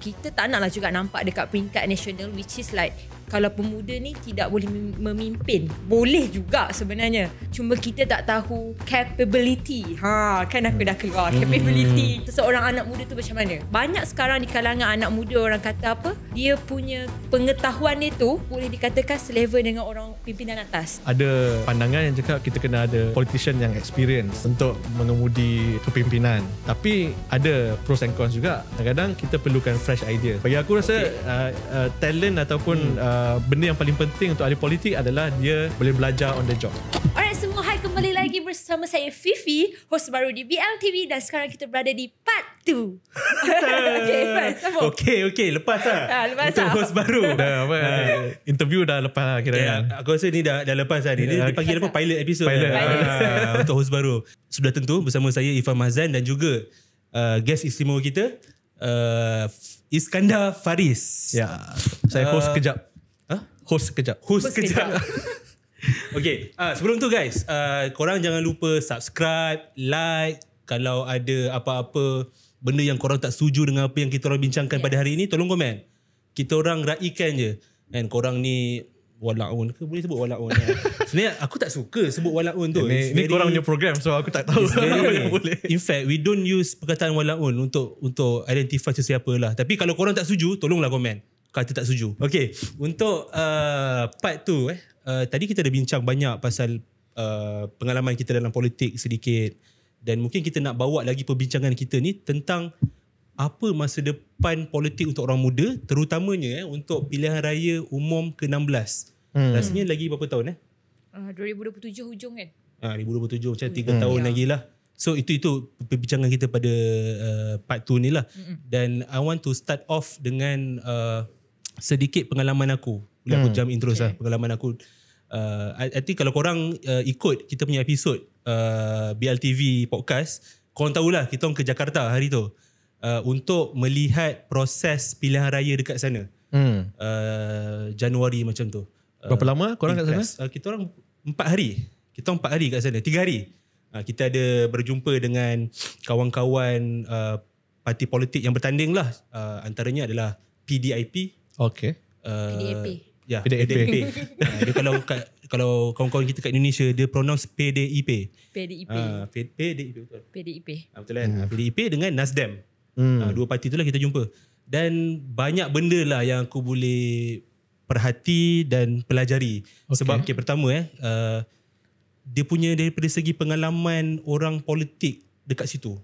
kita tak naklah juga nampak dekat peringkat nasional, which is like kalau pemuda ni tidak boleh memimpin, boleh juga sebenarnya, cuma kita tak tahu capability. Kan aku dah keluar capability seseorang anak muda tu macam mana. Banyak sekarang di kalangan anak muda orang kata apa, dia punya pengetahuan dia tu boleh dikatakan selevel dengan orang pimpinan atas. Ada pandangan yang cakap kita kena ada politician yang experience untuk mengemudi kepimpinan, tapi ada pros and cons juga. Kadang-kadang kita perlukan fresh idea. Bagi aku rasa talent ataupun benda yang paling penting untuk ahli politik adalah dia boleh belajar on the job. Alright semua, hai, kembali lagi bersama saya Fifi, host baru di BLTV, dan sekarang kita berada di part 2. Okay, lepas lah. Lepas untuk host baru. Interview dah lepas lah kira. Aku rasa ni dah lepas lah. Dia dipanggil apa? Pilot episode. Untuk host baru. Sudah tentu bersama saya Ifan Mazan dan juga guest istimewa kita Iskandar Faris. Ya, saya host kejap. Host kejap. Okay, sebelum tu guys, korang jangan lupa subscribe, like. Kalau ada apa-apa benda yang korang tak setuju dengan apa yang kita orang bincangkan pada hari ini, tolong komen. Kita orang raikan je. Dan korang ni walaun ke? Boleh sebut walaun? Sebenarnya aku tak suka sebut walaun tu. Ini korang punya program, so aku tak tahu. Boleh. In fact, we don't use perkataan walaun untuk identify sesiapa lah. Tapi kalau korang tak setuju, tolonglah komen kata tak setuju. Okay, untuk part tu tadi kita dah bincang banyak pasal pengalaman kita dalam politik sedikit, dan mungkin kita nak bawa lagi perbincangan kita ni tentang apa masa depan politik untuk orang muda, terutamanya untuk pilihan raya umum ke-16. Rasanya lagi berapa tahun 2027 hujung kan? 2027 macam 3 tahun lagi lah. So itu perbincangan kita pada part 2 ni lah. Dan I want to start off dengan sedikit pengalaman aku. Boleh aku jump intro lah pengalaman aku. I think kalau korang ikut kita punya episod BLTV podcast, korang tahulah kita orang ke Jakarta hari tu untuk melihat proses pilihan raya dekat sana. Januari macam tu. Berapa lama korang kat sana? Kita orang 4 hari. Kita orang 4 hari kat sana. 3 hari. Kita ada berjumpa dengan kawan-kawan parti politik yang bertanding lah. Antaranya adalah PDIP. Okay. PDAP. Ya, PDIP. Dia kalau kawan-kawan kita kat Indonesia, dia pronounce PDIP. PDIP. PDIP betul. PDIP. Betul kan? PDIP dengan Nasdem. Dua parti itulah kita jumpa. Dan banyak benda lah yang aku boleh perhati dan pelajari. Sebab pertama dia punya daripada segi pengalaman orang politik dekat situ.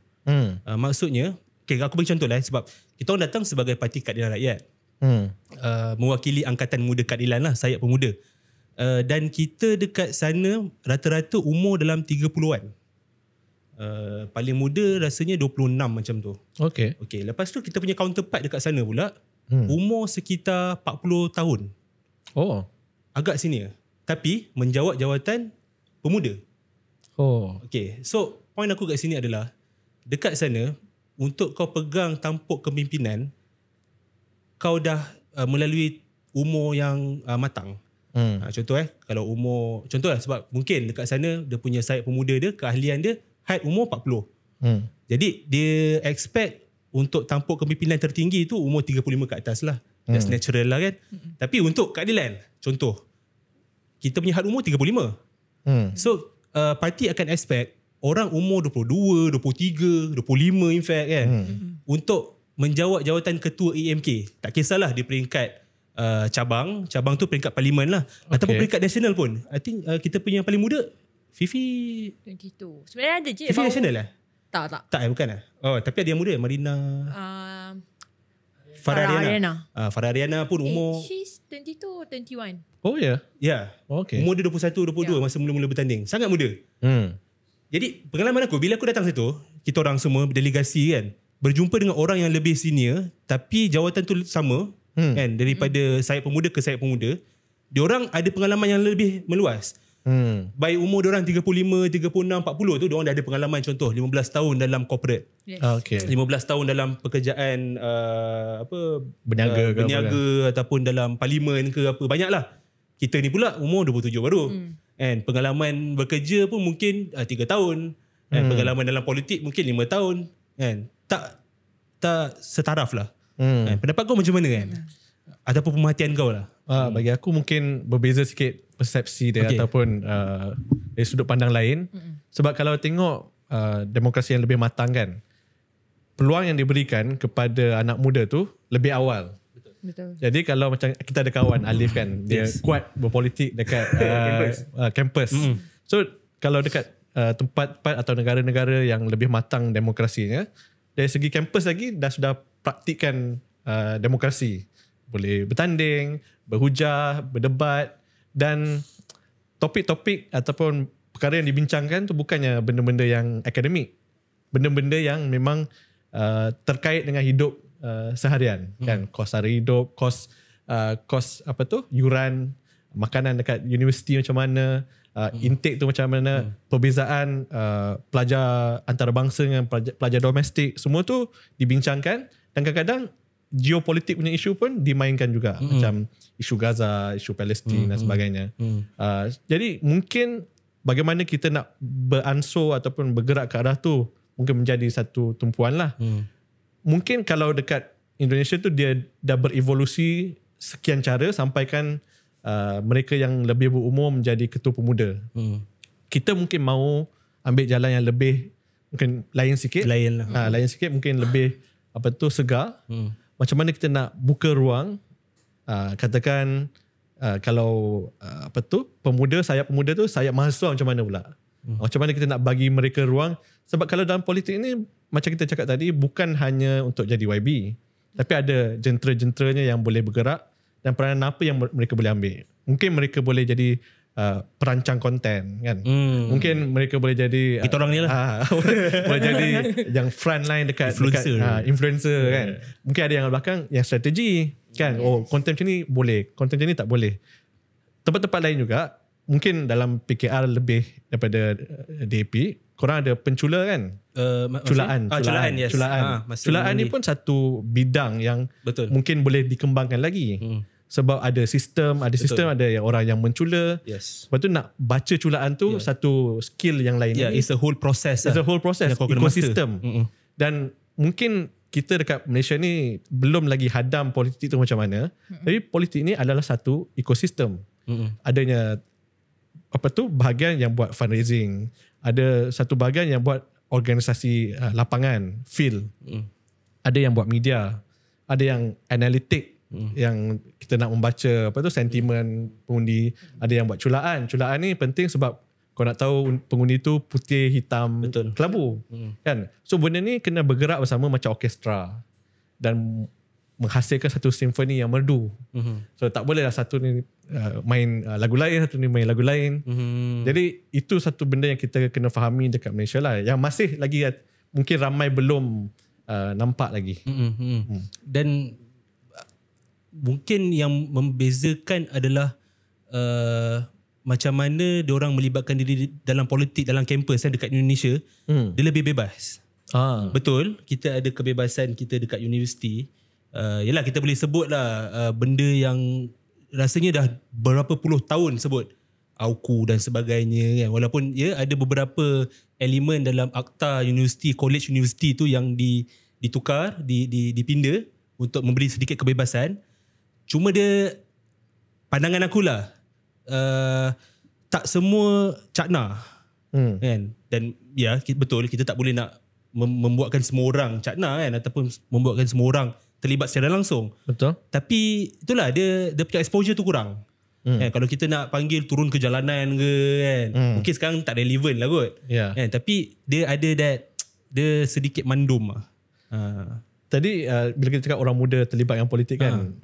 Maksudnya, aku bagi contoh lah sebab kita orang datang sebagai Parti Keadilan Rakyat. Mewakili Angkatan Muda Keadilan lah, Sayap Pemuda. Dan kita dekat sana rata-rata umur dalam 30-an. Paling muda rasanya 26 macam tu. Okay, lepas tu kita punya counterpart dekat sana pula umur sekitar 40 tahun. Agak senior, tapi menjawat jawatan pemuda. Okay, so point aku kat sini adalah dekat sana untuk kau pegang tampuk kepimpinan, kau dah melalui umur yang matang. Contoh kalau umur, contoh lah sebab mungkin dekat sana dia punya sayap pemuda dia, keahlian dia height umur 40. Jadi dia expect untuk tampuk kepimpinan tertinggi tu umur 35 ke atas lah. That's natural lah kan. Tapi untuk keadilan, contoh kita punya had umur 35. So parti akan expect orang umur 22, 23, 25 in fact kan, untuk menjawat jawatan ketua AMK. Tak kisahlah di peringkat cabang tu peringkat parlimen lah, ataupun peringkat nasional pun. I think kita punya yang paling muda Fifi 22. Sebenarnya ada je. Fifi nasional lah? Tak. Bukan lah. Tapi ada yang muda, Marina Farah Ariana pun umur she's 22 or 21. Umur dia 21, 22 masa mula-mula bertanding. Sangat muda. Jadi pengalaman aku, bila aku datang situ, kita orang semua delegasi kan, berjumpa dengan orang yang lebih senior tapi jawatan tu sama kan, daripada sayap pemuda ke sayap pemuda. Diorang ada pengalaman yang lebih meluas. Baik umur diorang 35, 36, 40 tu, diorang dah ada pengalaman, contoh 15 tahun dalam corporate. 15 tahun dalam pekerjaan berniaga ataupun dalam parlimen ke apa, banyaklah. Kita ni pula umur 27 baru. And pengalaman bekerja pun mungkin 3 tahun. And pengalaman dalam politik mungkin 5 tahun. And tak setaraf lah. Pendapat kau macam mana kan? Ataupun pemerhatian kau lah. Bagi aku mungkin berbeza sikit persepsi dia ataupun dari sudut pandang lain. Sebab kalau tengok demokrasi yang lebih matang kan, peluang yang diberikan kepada anak muda tu lebih awal. Betul. Jadi kalau macam kita ada kawan Alif kan, dia kuat berpolitik dekat kampus. So kalau dekat tempat-tempat atau negara-negara yang lebih matang demokrasinya, dari segi kampus lagi dah sudah praktikkan demokrasi. Boleh bertanding, berhujah, berdebat, dan topik-topik ataupun perkara yang dibincangkan tu bukannya benda-benda yang akademik. Benda-benda yang memang terkait dengan hidup seharian kan, kos sara hidup, kos apa tu, yuran makanan dekat universiti macam mana, intake tu macam mana, perbezaan pelajar antarabangsa dengan pelajar domestik, semua tu dibincangkan. Dan kadang-kadang geopolitik punya isu pun dimainkan juga, macam isu Gaza, isu Palestin dan sebagainya. Jadi mungkin bagaimana kita nak beransur ataupun bergerak ke arah tu mungkin menjadi satu tumpuan lah. Mungkin kalau dekat Indonesia tu dia dah berevolusi sekian cara sampaikan mereka yang lebih berumur menjadi ketua pemuda. Kita mungkin mau ambil jalan yang lebih mungkin lain sikit. Lain sikit, mungkin lebih apa tu, segar. Macam mana kita nak buka ruang, katakan kalau apa tu, sayap pemuda tu, sayap mahasiswa macam mana pula? Macam mana kita nak bagi mereka ruang? Sebab kalau dalam politik ni, macam kita cakap tadi, bukan hanya untuk jadi YB, tapi ada jentera-jenteranya yang boleh bergerak dan peranan apa yang mereka boleh ambil. Mungkin mereka boleh jadi perancang konten kan. Mungkin mereka boleh jadi kita orang ni lah. Boleh jadi yang front line dekat influencer kan. Mungkin ada yang belakang yang strategi kan. Oh, konten macam ni boleh, konten macam ni tak boleh. Tempat-tempat lain juga, mungkin dalam PKR lebih daripada DAP, korang ada pencula kan? Culaan. Yes. Culaan ni pun satu bidang yang mungkin boleh dikembangkan lagi. Sebab ada sistem, ada orang yang mencula. Lepas tu nak baca culaan tu satu skill yang lain. It's a whole process. It's a whole process, ekosistem. Dan mungkin kita dekat Malaysia ni belum lagi hadam politik tu macam mana. Tapi politik ni adalah satu ekosistem. Adanya apa tu, bahagian yang buat fundraising, ada satu bahagian yang buat organisasi lapangan, field. Ada yang buat media, ada yang analitik, yang kita nak membaca apa tu, sentimen pengundi, ada yang buat culaan. Culaan ni penting sebab kau nak tahu pengundi tu putih, hitam, kelabu. Kan? So benda ni kena bergerak bersama macam orkestra dan menghasilkan satu simfoni yang merdu. So tak boleh lah satu ni main lagu lain, satu ni main lagu lain. Jadi itu satu benda yang kita kena fahami dekat Malaysia lah, yang masih lagi mungkin ramai belum nampak lagi. Dan mungkin yang membezakan adalah macam mana diorang melibatkan diri dalam politik dalam kampus dekat Indonesia. Dia lebih bebas. Betul, kita ada kebebasan kita dekat universiti. Yelah, kita boleh sebut lah benda yang rasanya dah berapa puluh tahun sebut AUKU dan sebagainya kan. Walaupun ada beberapa elemen dalam akta universiti, college universiti tu yang ditukar, dipinda untuk memberi sedikit kebebasan. Cuma dia, pandangan akulah, tak semua cakna kan. Dan betul, kita tak boleh nak membuatkan semua orang cakna kan, ataupun membuatkan semua orang terlibat secara langsung. Betul. Tapi itulah, dia punya exposure tu kurang. Kan? Kalau kita nak panggil turun ke jalanan ke kan, mungkin sekarang tak relevan lah kot. Kan? Tapi dia ada dia sedikit mandum lah. Tadi bila kita cakap orang muda terlibat dengan politik kan,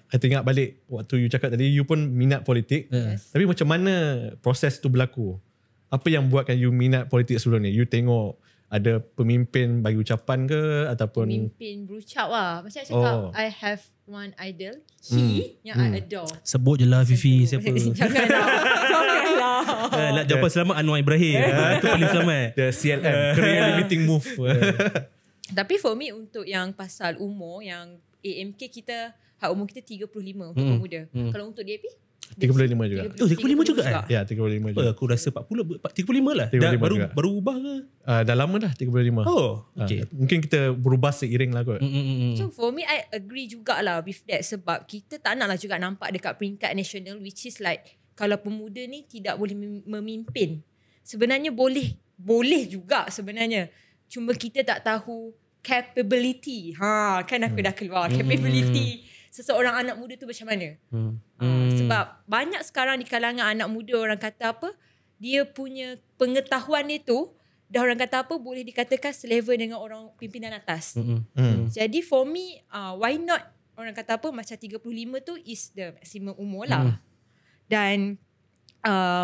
saya ingat balik waktu you cakap tadi, you pun minat politik. Tapi macam mana proses tu berlaku? Apa yang buatkan you minat politik sebelum ni? You tengok ada pemimpin bagi ucapan ke, ataupun pemimpin berucap lah. Macam saya cakap, I have one idol, he yang I adore. Sebut je lah Fifi siapa. Janganlah. Nak jawapan selamat Anwar Ibrahim. Itu paling selamat. The CLM, Career Limiting Move. Tapi for me, untuk yang pasal umur, yang AMK kita, hak umur kita 35 untuk pemuda. Kalau untuk DAP? 35 juga. Oh, 35 juga Ya, 35 juga. Aku rasa 35 lah. 35 juga. Baru ubah ke? Dah lama dah 35. Oh, okay. Mungkin kita berubah seiring lah kot. So for me, I agree jugalah with that. Sebab kita tak nak lah juga nampak dekat peringkat nasional, which is like kalau pemuda ni tidak boleh memimpin. Sebenarnya boleh juga sebenarnya. Cuma kita tak tahu capability. Kan aku dah keluar. Capability seseorang anak muda tu macam mana. Sebab banyak sekarang di kalangan anak muda orang kata apa, dia punya pengetahuan dia tu dah orang kata apa, boleh dikatakan selevel dengan orang pimpinan atas. Jadi for me, why not orang kata apa, macam 35 tu is the maximum umur lah. Dan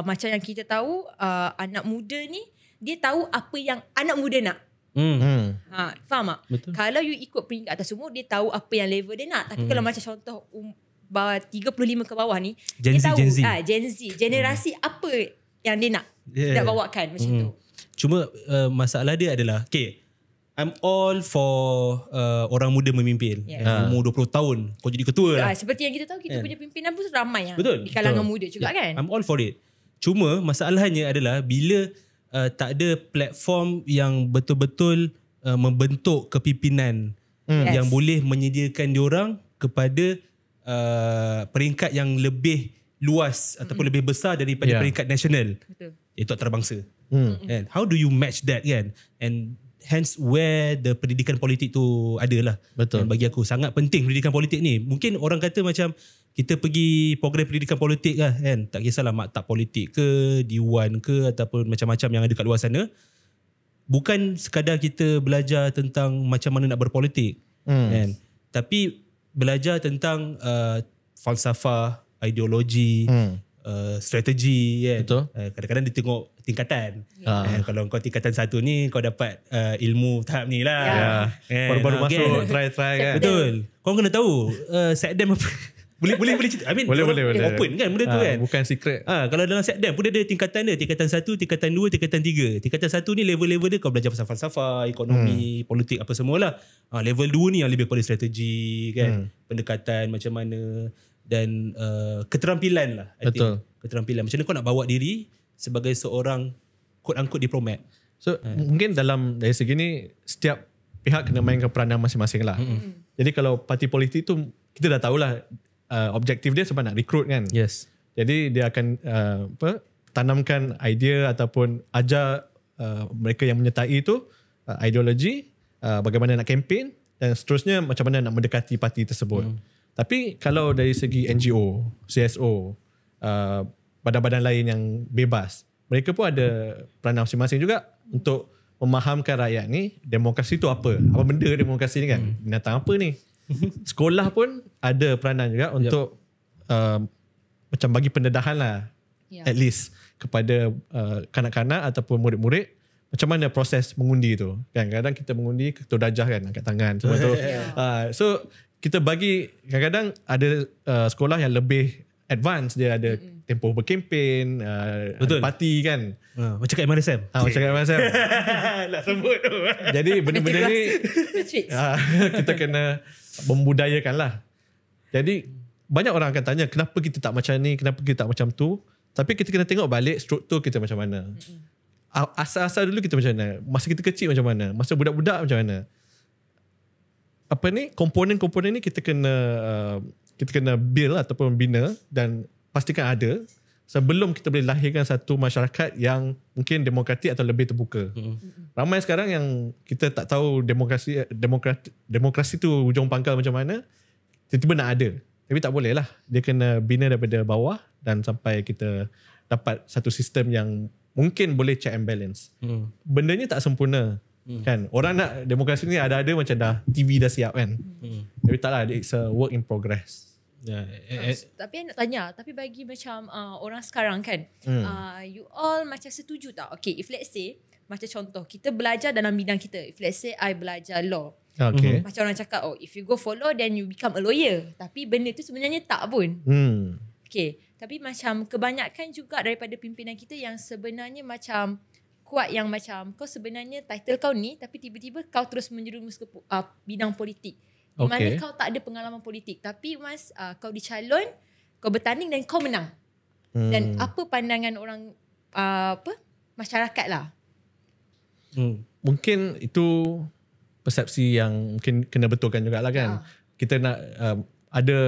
macam yang kita tahu, anak muda ni dia tahu apa yang anak muda nak. Faham tak? Betul. Kalau you ikut peringkat atas umur, dia tahu apa yang level dia nak. Tapi kalau macam contoh 35 ke bawah ni, Gen dia Z, tahu Gen Z. generasi apa yang dia nak nak bawakan macam tu. Cuma masalah dia adalah, okay, I'm all for orang muda memimpin. Umur 20 tahun kau jadi ketua lah. Seperti yang kita tahu, kita punya pimpinan pun ramai yang Betul. di kalangan muda juga kan. I'm all for it. Cuma masalahnya adalah bila tak ada platform yang betul-betul membentuk kepimpinan yang boleh menyediakan diorang kepada peringkat yang lebih luas ataupun lebih besar daripada peringkat nasional. Betul. Iaitu antarabangsa. And how do you match that kan? And hence where the pendidikan politik tu adalah. Betul. Dan bagi aku sangat penting pendidikan politik ni. Mungkin orang kata macam kita pergi program pendidikan politik lah kan. Tak kisahlah maktab politik ke, diwan ke ataupun macam-macam yang ada kat luar sana. Bukan sekadar kita belajar tentang macam mana nak berpolitik. Kan? Tapi belajar tentang falsafah, ideologi, strategi kan. Betul. Kadang-kadang dia tengok tingkatan. Kalau kau tingkatan 1 ni kau dapat ilmu tahap ni lah. Baru-baru masuk try kan. Betul. Kau kena tahu Sekdem apa. Boleh cerita. I mean, Boleh. open kan benda tu kan. Bukan secret. Kalau dalam Sekdem pun dia ada tingkatan dia. Tingkatan 1, tingkatan 2, tingkatan 3. Tingkatan 1 ni level-level dia kau belajar pasal falsafah, ekonomi, politik apa semualah. Level 2 ni yang lebih kepada strategi kan. Pendekatan macam mana. Dan keterampilan lah. I think. Keterampilan. Macam mana kau nak bawa diri sebagai seorang quote-unquote diplomat. So mungkin dari segi ni setiap pihak kena mainkan peranan masing-masing lah. Jadi kalau parti politik tu kita dah tahulah objektif dia sebab nak recruit kan. Yes. Jadi dia akan tanamkan idea ataupun ajar mereka yang menyertai itu ideologi, bagaimana nak kempen dan seterusnya macam mana nak mendekati parti tersebut. Tapi kalau dari segi NGO, CSO, badan-badan lain yang bebas, mereka pun ada peranan masing-masing juga untuk memahamkan rakyat ni demokrasi tu apa. Apa benda demokrasi ni kan? Binatang apa ni? Sekolah pun ada peranan juga untuk macam bagi pendedahan lah, at least kepada kanak-kanak ataupun murid-murid macam mana proses mengundi tu kan. Kadang-kadang kita mengundi ketua darjah kan, angkat tangan semua tu. So kita bagi, kadang-kadang ada sekolah yang lebih advance, dia ada tempoh berkempen, parti kan. Macam kat MRSM. Macam kat MRSM. Nak sebut tu. Jadi benda-benda ni kita kena membudayakan lah. Jadi banyak orang akan tanya kenapa kita tak macam ni, kenapa kita tak macam tu. Tapi kita kena tengok balik struktur kita macam mana. Asal-asal dulu kita macam mana, masa kita kecil macam mana, masa budak-budak macam mana. Apa ni, komponen-komponen ni kita kena build ataupun bina dan pastikan ada sebelum kita boleh lahirkan satu masyarakat yang mungkin demokratik atau lebih terbuka. Ramai sekarang yang kita tak tahu demokrasi tu hujung pangkal macam mana, tiba-tiba nak ada. Tapi tak boleh lah. Dia kena bina daripada bawah dan sampai kita dapat satu sistem yang mungkin boleh check and balance. Benda ni tak sempurna. Kan? Orang nak demokrasi ni ada-ada macam dah TV dah siap kan. Tapi tak lah, it's a work in progress. Tapi nak tanya, tapi bagi macam orang sekarang kan, you all macam setuju tak? Okay, if let's say macam contoh kita belajar dalam bidang kita, if let's say I belajar law, macam orang cakap, oh if you go for law then you become a lawyer, tapi benda tu sebenarnya tak pun. Okay, tapi macam kebanyakan juga daripada pimpinan kita yang sebenarnya macam kuat, yang macam kau sebenarnya title kau ni tapi tiba-tiba kau terus menjerumus ke bidang politik. Di mana kau tak ada pengalaman politik, tapi once kau dicalon, Kau bertanding dan kau menang. Dan apa pandangan orang masyarakat lah. Mungkin itu persepsi yang mungkin kena betulkan jugalah kan. Kita nak ada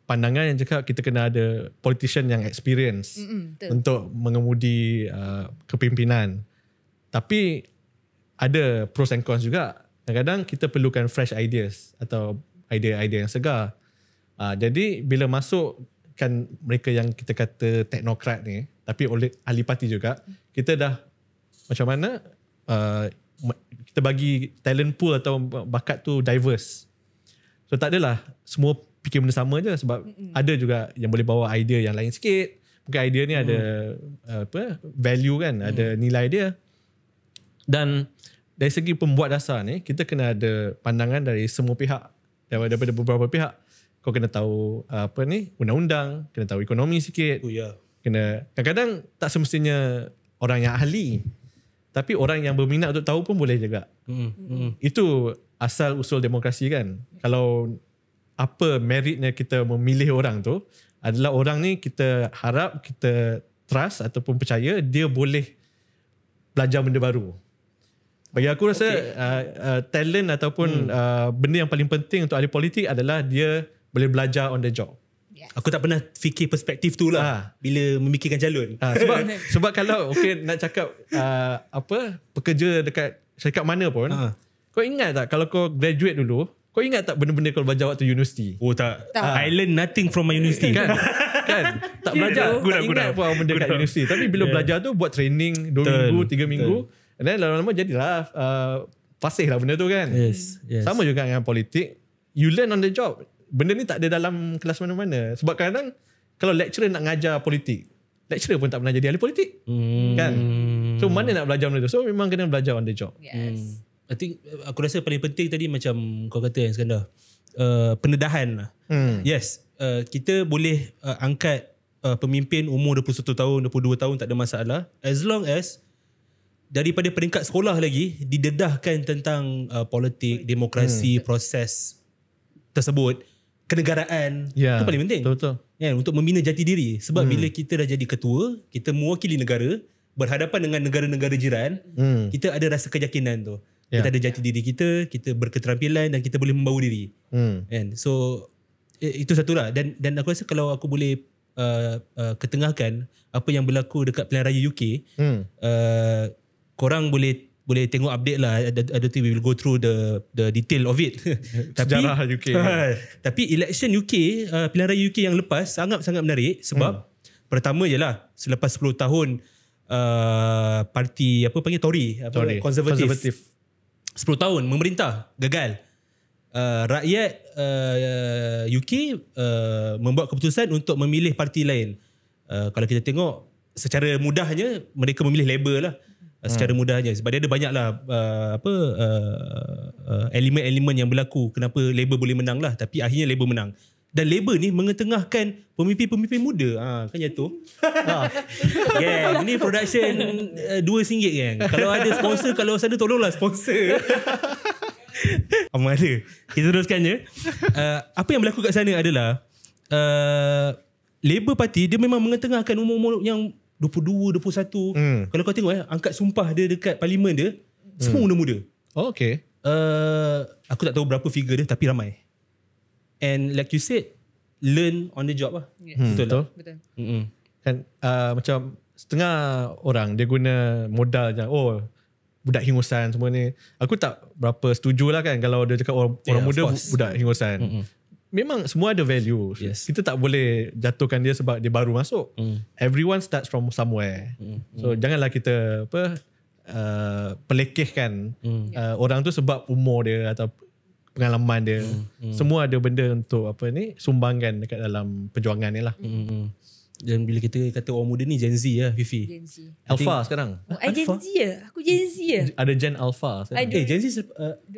pandangan yang cakap kita kena ada politician yang experience untuk mengemudi kepimpinan. Tapi ada pros and cons juga. Kadang-kadang kita perlukan fresh ideas atau idea-idea yang segar. Jadi bila masuk kan mereka yang kita kata teknokrat ni, tapi oleh ahli parti juga, kita dah macam mana kita bagi talent pool atau bakat tu diverse. So tak adalah semua fikir benda sama je, sebab ada juga yang boleh bawa idea yang lain sikit. Mungkin idea ni ada value kan, ada nilai dia. Dan dari segi pembuat dasar ni, kita kena ada pandangan dari semua pihak, daripada beberapa pihak. Kau kena tahu undang-undang, kena tahu ekonomi sikit. Kena, kadang-kadang tak semestinya orang yang ahli, tapi orang yang berminat untuk tahu pun boleh juga. Itu asal usul demokrasi kan. Kalau apa meritnya kita memilih orang tu, adalah orang ni kita harap, kita trust ataupun percaya dia boleh belajar benda baru. Bagi aku rasa talent ataupun benda yang paling penting untuk ahli politik adalah dia boleh belajar on the job. Aku tak pernah fikir perspektif tu lah bila memikirkan calon. Sebab kalau nak cakap pekerja dekat syarikat mana pun, kau ingat tak kalau kau graduate dulu, kau ingat tak benda-benda kau belajar waktu universiti? Oh tak. I learn nothing from my university. kan tak belajar, tak ingat pun apa benda kat universiti. Tapi bila belajar tu buat training 2 minggu, 3 minggu, and then lama-lama jadilah fasih lah benda tu kan. Yes. Sama juga dengan politik, you learn on the job. Benda ni tak ada dalam kelas mana-mana. Sebab kadang-kadang kalau lecturer nak ngajar politik, lecturer pun tak pernah jadi ahli politik. Kan? So mana nak belajar benda tu? So memang kena belajar on the job. Yes. I think aku rasa paling penting tadi macam kau kata yang Iskandar, pendedahan lah. Yes, kita boleh angkat pemimpin umur 21 tahun, 22 tahun, tak ada masalah. As long as daripada peringkat sekolah lagi didedahkan tentang politik, demokrasi, proses tersebut, kenegaraan, itu paling penting. Betul. Ya, untuk membina jati diri. Sebab bila kita dah jadi ketua, kita mewakili negara, berhadapan dengan negara-negara jiran, kita ada rasa keyakinan tu. Kita ada jati diri kita berketerampilan dan kita boleh membawa diri. And so itu satulah. Dan aku rasa kalau aku boleh ketengahkan apa yang berlaku dekat pilihan raya UK, korang boleh tengok update lah. Ada tu we will go through the detail of it. Sejarah UK. Tapi election UK, pilihan raya UK yang lepas sangat-sangat menarik sebab pertama ialah selepas 10 tahun parti Tory, konservatif 10 tahun memerintah, gagal. Rakyat UK membuat keputusan untuk memilih parti lain. Kalau kita tengok secara mudahnya, mereka memilih Labour lah. Secara mudahnya, sebab dia ada banyaklah elemen-elemen yang berlaku kenapa Labour boleh menang lah, tapi akhirnya Labour menang. Dan Labour ni mengetengahkan pemimpin-pemimpin muda. Kan jatuh. Gang, ni production RM2 gang. Kalau ada sponsor, kalau sana tolonglah sponsor. Ada. Kita teruskan je. Apa yang berlaku kat sana adalah Labour Party dia memang mengetengahkan umur-umur yang 22, 21. Kalau kau tengok angkat sumpah dia dekat parlimen dia, semua muda-muda. Oh, okay. Aku tak tahu berapa figure dia, tapi ramai. And like you said, learn on the job lah. Betul lah. Betul. Kan macam setengah orang dia guna modal je. Oh, budak hingusan semua ni. Aku tak berapa setuju lah kan kalau dia cakap orang muda budak hingusan. Memang semua ada value. Kita tak boleh jatuhkan dia sebab dia baru masuk. Everyone starts from somewhere. So janganlah kita pelekehkan orang tu sebab umur dia atau pengalaman dia. Semua ada benda untuk sumbangkan dekat dalam perjuangan ni lah. Dan bila kita kata orang muda ni Gen Z lah, Fifi. Gen Z. Alpha sekarang. Gen Z ya? Aku Gen Z ya? Ada Gen Alpha sekarang. Gen Z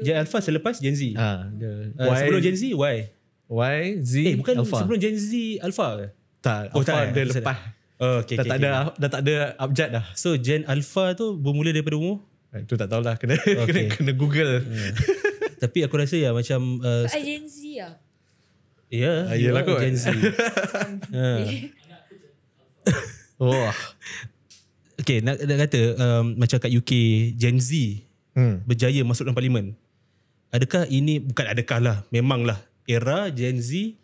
Gen Alpha selepas Gen Z. Sebelum Gen Z Y Z bukan Alpha. Sebelum Gen Z Alpha ke? Tak, Alpha dia lepas. Okay, dah tak ada abjad dah. So Gen Alpha tu bermula daripada umur? Itu tak tahulah, kena kena Google. Tapi aku rasa macam Gen Z lah. Ya, Yelah kot. Gen Z. Wah. Okay, nak kata macam kat UK, Gen Z berjaya masuk dalam parlimen. Adakah ini, bukan adakah lah, memanglah era Gen Z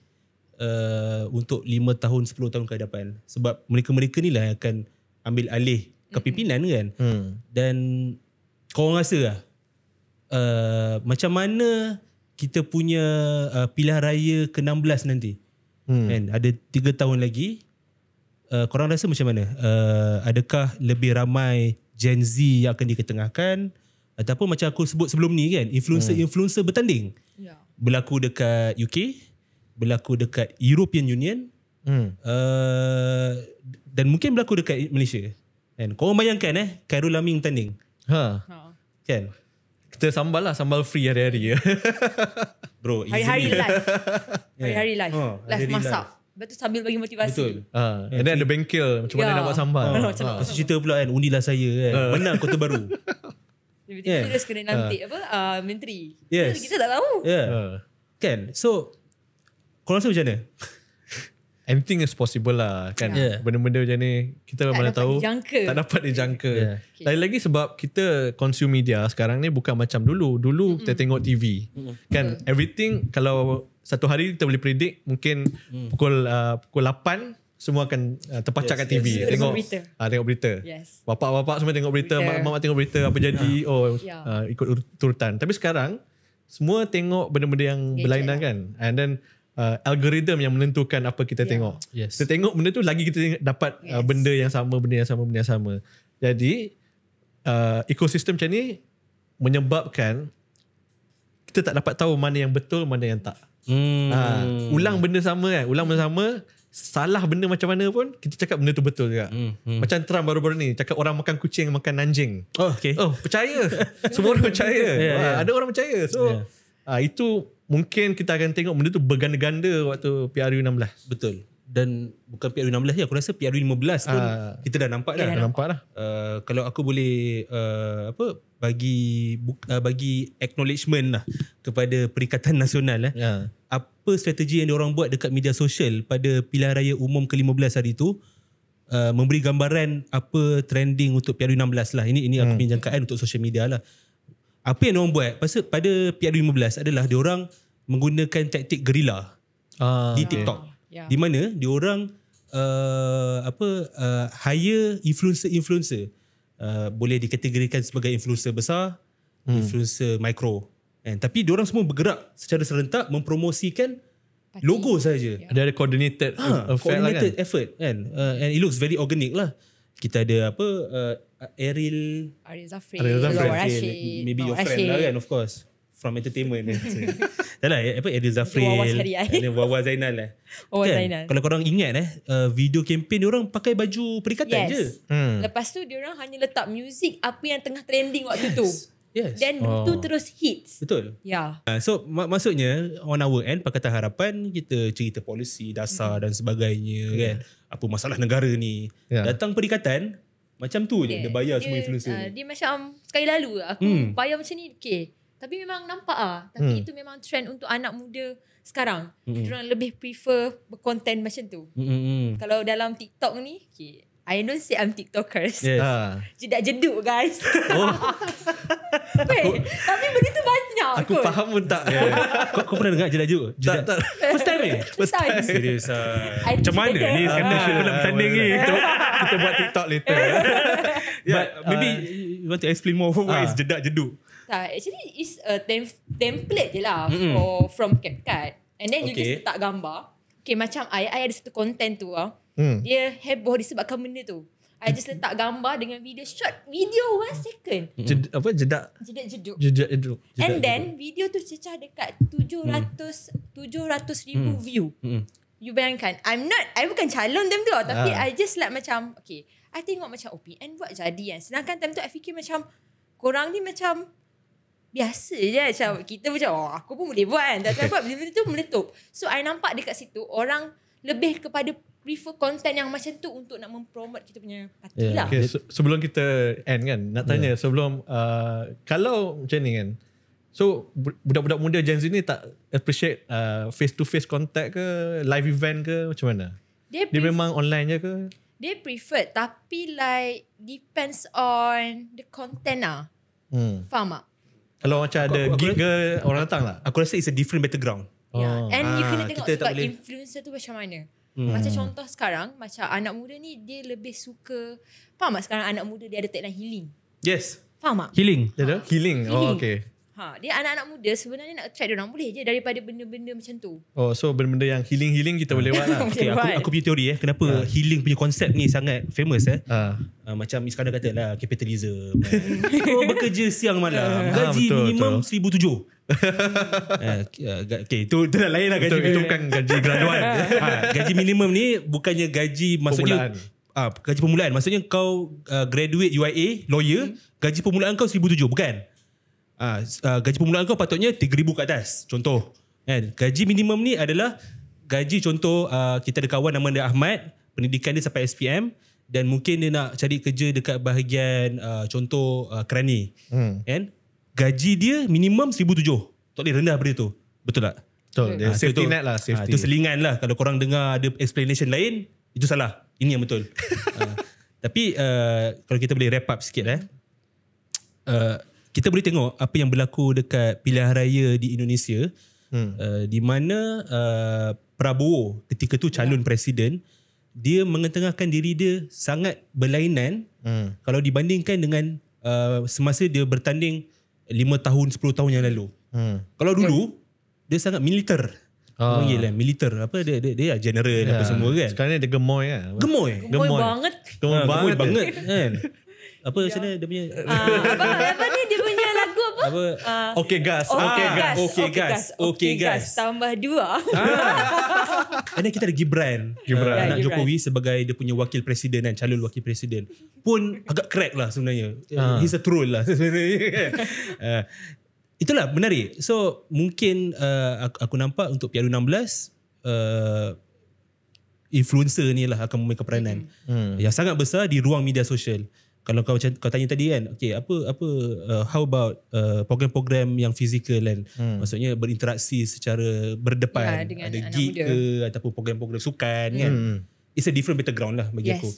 untuk 5 tahun, 10 tahun ke hadapan. Sebab mereka-mereka ni lah yang akan ambil alih kepimpinan kan. Dan korang rasa lah, macam mana kita punya pilihan raya ke-16 nanti? Kan? Ada 3 tahun lagi. Korang rasa macam mana? Adakah lebih ramai Gen Z yang akan diketengahkan? Ataupun macam aku sebut sebelum ni kan, influencer bertanding. Berlaku dekat UK, berlaku dekat European Union, dan mungkin berlaku dekat Malaysia. Kan? Korang bayangkan Khairul Aming tanding. Kan? Kita sambal lah, sambal free hari-hari. Bro, Hari-hari live. Hari-hari live. Live hari-hari masak. Lepas tu sambil bagi motivasi. Betul. And then ada bengkel, macam mana nak buat sambal. Lepas tu cerita pula kan, undilah saya kan. Menang Kota Baru. Tiba-tiba terus kena lantik menteri. Yes. Kita tak tahu. Kan? So, korang rasa macam mana? Anything is possible lah kan. Benda-benda macam ni kita mana tahu tak dapat dijangka. Lagi-lagi sebab kita consume media sekarang ni bukan macam dulu. Dulu kita tengok TV. Kan everything, kalau satu hari kita boleh predict mungkin pukul 8 semua akan terpacak kat TV. Tengok berita. Tengok berita. Bapak-bapak semua tengok berita, mak-mak tengok berita apa jadi. Ikut urutan. Tapi sekarang semua tengok benda-benda yang berlainan kan. And then algoritma yang menentukan apa kita tengok. Kita tengok benda tu lagi kita dapat benda yang sama. Jadi ekosistem macam ni menyebabkan kita tak dapat tahu mana yang betul, mana yang tak. Ulang benda sama kan. Salah benda macam mana pun kita cakap benda tu betul juga. Macam Trump baru-baru ni cakap orang makan kucing, makan anjing. Percaya. Semua orang percaya. Ada orang percaya. So itu mungkin kita akan tengok benda tu berganda-ganda waktu PRU16. Betul. Dan bukan PRU16 je, aku rasa PRU15 pun kita dah nampak dah. Kalau aku boleh bagi acknowledgement lah kepada Perikatan Nasional apa strategi yang diorang buat dekat media sosial pada pilihan raya umum ke-15 hari tu, memberi gambaran apa trending untuk PRU16 lah. Ini aku punya jangkaan untuk social media lah. Apa yang diorang buat pada PRU15 adalah diorang menggunakan taktik gerila di TikTok. Di mana diorang hire influencer. Boleh dikategorikan sebagai influencer besar, influencer mikro. Tapi diorang semua bergerak secara serentak mempromosikan logo saja. Ada coordinated effort kan. And it looks very organic lah. Kita ada Ariel Zafri, maybe your friend lah kan, of course, from entertainment. Ariel Zafri, Wawa Zainal lah. Kan? Kalau korang ingat video kempen diorang pakai baju perikatan je. Lepas tu diorang hanya letak muzik apa yang tengah trending waktu tu. Dan itu terus hits. Betul. So maksudnya on our end Pakatan Harapan kita cerita polisi dasar dan sebagainya kan. Apa masalah negara ni. Datang perikatan macam tu je. Dia bayar semua influencer. Dia macam sekali lalu aku bayar macam ni. Tapi memang nampak Tapi itu memang trend untuk anak muda sekarang. Diorang lebih prefer berkonten macam tu. Kalau dalam TikTok ni I don't say I'm TikTokers. Jedak jeduk guys. Tapi begitu banyak. Aku faham pun tak. Kau pernah dengar jedak jeduk? Tak. First time First time. Serius macam mana ni sekarang nak bertanding ni? Kita buat TikTok later. But maybe you want to explain more what is jedak jeduk? Actually it's a template je lah from CapCut. And then you just letak gambar. Macam I ada satu content tu dia heboh disebabkan benda tu. I just letak gambar dengan video, short video 1 second. Jedak jeduk. And then video tu cecah dekat 700,000 view. You bayangkan, I bukan calon time tu tapi I just like macam I tengok macam OPN buat jadi kan. Sedangkan time tu I fikir macam korang ni macam biasa je, macam kita macam aku pun boleh buat kan. Tak buat benda tu meletup. So I nampak dekat situ orang lebih kepada prefer content yang macam tu untuk nak mempromote kita punya parti lah. Sebelum kita end kan, nak tanya sebelum kalau macam ni kan, So budak-budak muda Gen Z ni tak appreciate face to face contact ke, live event ke, macam mana? Dia memang online je ke? Dia prefer, tapi like depends on the content lah. Faham tak? Kalau macam ada gig ke, orang datang tak? Aku rasa it's a different background. Yeah. And you kena tengok kita tak sebab boleh- influencer tu macam mana. Macam contoh sekarang, macam anak muda ni dia lebih suka, faham tak sekarang anak muda dia ada tagline healing. Yes. Faham tak? Healing. Dia ada? Healing. Oh, okay. Dia anak-anak muda sebenarnya nak attract diorang boleh je daripada benda-benda macam tu. Oh, so benda-benda yang healing kita boleh buat lah. Okay, aku punya teori kenapa healing punya konsep ni sangat famous macam Iskandar kata lah, capitalism. Kau bekerja siang malam, gaji betul, minimum 1,700. Okay, itu dah lain lah gaji Itu minimum. bukan gaji graduan. Gaji minimum ni bukannya gaji, maksudnya gaji permulaan. Maksudnya kau graduate UIA, lawyer, gaji permulaan kau 1,700, bukan? Gaji permulaan kau patutnya 3,000 ke atas. Contoh kan? Gaji minimum ni adalah gaji, contoh kita ada kawan nama dia Ahmad, pendidikan dia sampai SPM, dan mungkin dia nak cari kerja dekat bahagian contoh kerani kan? Gaji dia minimum 1,700. Tak boleh rendah daripada tu. Betul tak? Betul. Dia safety itu, net lah. Safety. Itu selingan lah. Kalau korang dengar ada explanation lain, itu salah. Ini yang betul. Tapi kalau kita boleh wrap up sikit kita boleh tengok apa yang berlaku dekat pilihan raya di Indonesia, di mana Prabowo ketika tu calon presiden, dia mengetengahkan diri dia sangat berlainan kalau dibandingkan dengan semasa dia bertanding 5 tahun 10 tahun yang lalu. Kalau dulu dia sangat militer. Militer apa dia general apa semua kan. Sekarang ni dia gemoy kan. Gemoy banget. Gemoy banget kan. Apa macam mana dia punya apa ni dia punya lagu apa? Okay gas. Okay gas. Tambah 2. Dan kita ada Gibran. Anak Jokowi sebagai dia punya wakil presiden dan calon wakil presiden. Pun agak crack lah sebenarnya. He's a troll lah sebenarnya. Itulah menarik. So mungkin aku nampak untuk Piala 16 influencer ni lah akan memainkan peranan yang sangat besar di ruang media sosial. Kalau kau tanya tadi kan, okay, how about program-program yang fizikal kan, maksudnya berinteraksi secara berdepan, ada gig ke ataupun program-program sukan kan, it's a different background lah bagi aku.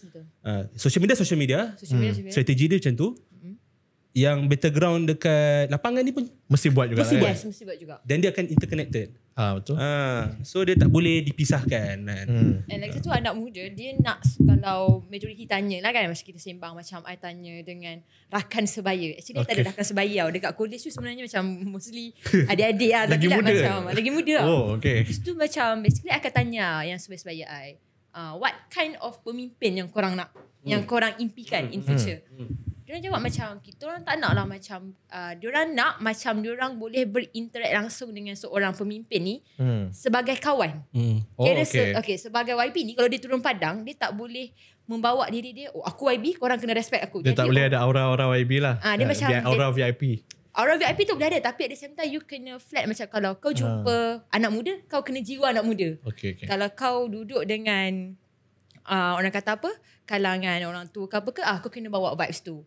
Social media strategi dia macam tu. Yang background dekat lapangan ni pun mesti buat juga. Mesti buat juga. Dan dia akan interconnected. Betul. So dia tak boleh dipisahkan kan. And lagi satu anak muda, dia nak, kalau majoriti tanya lah kan, macam kita sembang, macam I tanya dengan rakan sebaya. Actually tak ada rakan sebaya tau. Dekat college tu sebenarnya macam mostly adik-adik lah. Lagi muda. Lagi muda lah. Oh, okay. Lepas tu macam basically I akan tanya yang sebaya I, what kind of pemimpin yang korang nak, yang korang impikan in future. Diorang jawab macam, kita orang tak nak lah macam, diorang nak macam diorang boleh berinteract langsung dengan seorang pemimpin ni sebagai kawan. Sebagai YB ni, kalau dia turun padang, dia tak boleh membawa diri dia, aku YB, korang kena respect aku. Dia tak boleh ada aura-aura YB lah. Dia macam aura VIP. Aura VIP tu boleh ada, tapi at the same time you kena flat. Macam kalau kau jumpa anak muda, kau kena jiwa anak muda. Kalau kau duduk dengan orang kata apa, kalangan orang tua ke apa ke, kau kena bawa vibes tu.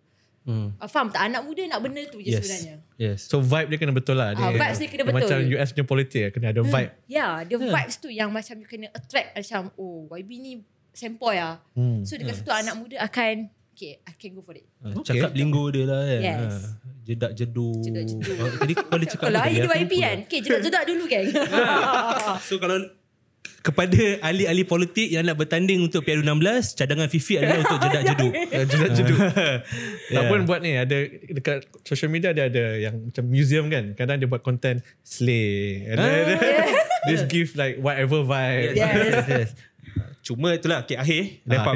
Faham tak? Anak muda nak benda tu je sebenarnya. So vibe dia kena betul lah. Vibes dia kena betul. Macam US punya politik kena ada vibe. Dia vibes tu yang macam you kena attract. Macam YB ni sempoi lah. So dekat situ anak muda akan, okay, I can go for it. Cakap linggo dia lah kan. Yes. Jedak-jedu. Jadi kau boleh cakap kalau I YB kan, okay, jedak-jedak dulu kan. So kalau kepada ahli-ahli politik yang nak bertanding untuk Piala 16, cadangan Fifi adalah untuk jedak-jeduk. Jedak-jeduk. Tak pun buat ni, ada dekat social media dia ada yang macam museum kan. Kadang dia buat content slay. And then just give like whatever vibe. Yes. Cuma itulah, okay, akhir wrap up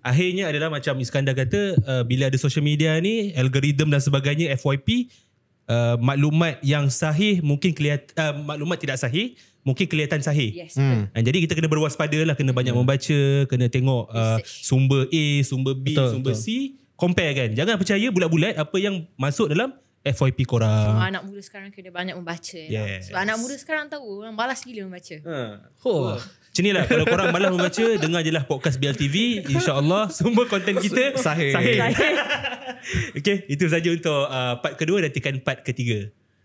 akhirnya adalah macam Iskandar kata, bila ada social media ni, algoritma dan sebagainya, FYP, maklumat yang sahih mungkin kelihatan, maklumat tidak sahih mungkin kelihatan sahih. Jadi kita kena berwaspada lah, kena banyak membaca, kena tengok sumber A, sumber B, sumber C, compare kan. Jangan percaya bulat-bulat apa yang masuk dalam FYP korang. Anak muda sekarang kena banyak membaca. Sebab anak muda sekarang tahu orang malas gila membaca. Macam ni lah, kalau korang malas membaca, dengar je lah podcast BLTV. InsyaAllah semua konten kita sahih. Okay, itu saja untuk part kedua. Nantikan part ketiga.